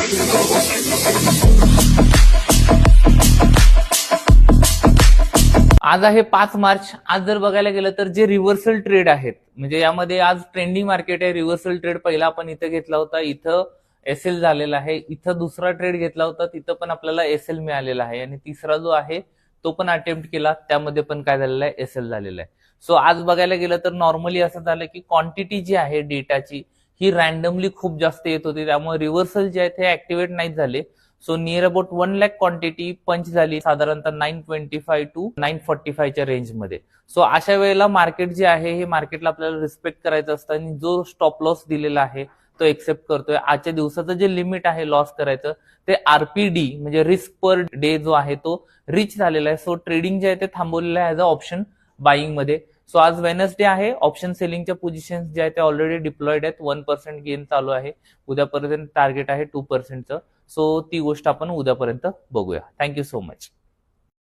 आज आहे 5 मार्च. आज जर बघायला गेलं तर जे रिव्हर्सल ट्रेड आहेत, म्हणजे यामध्ये आज ट्रेंडिंग मार्केट आहे. रिव्हर्सल ट्रेड पहिला आपण इथं घेतला होता, इथं एसएल झालेला आहे. इथं दुसरा ट्रेड घेतला होता, तिथं पण आपल्याला एसएल मिळालेला आहे. आणि तिसरा जो आहे तो पण अटेम्प्ट केला, त्यामध्ये पण काय झालेला आहे, एसएल झालेला आहे. सो आज बघायला गेलं तर नॉर्मली असं झालं की क्वांटिटी जी आहे डेटाची ही रॅन्डमली खूप जास्त येत होती, त्यामुळे रिव्हर्सल जे आहेत हे ऍक्टिव्हेट नाही झाले. So near about 1 lakh quantity पंच झाली, साधारणतः 925 टू 945 च्या रेंजमध्ये. सो अशा वेळेला मार्केट जे आहे हे मार्केटला आपल्याला रिस्पेक्ट करायचं असतं आणि जो स्टॉप लॉस दिलेला आहे तो एक्सेप्ट करतोय. आजच्या दिवसाचं जे लिमिट आहे लॉस करायचं ते आरपीडी म्हणजे रिस्क पर डे जो आहे तो रिच झालेला आहे. सो ट्रेडिंग जे आहे ते थांबवलेलं आहे ऍज अ ऑप्शन बाईंग मध्ये. सो आज वेनसडे आहे. ऑप्शन सेलिंगच्या पोझिशन जे आहे ते ऑलरेडी डिप्लॉइड आहेत. 1% गेन चालू आहे. उद्यापर्यंत टार्गेट आहे 2%चं. सो ती गोष्ट आपण उद्यापर्यंत बघूया. Thank you so much.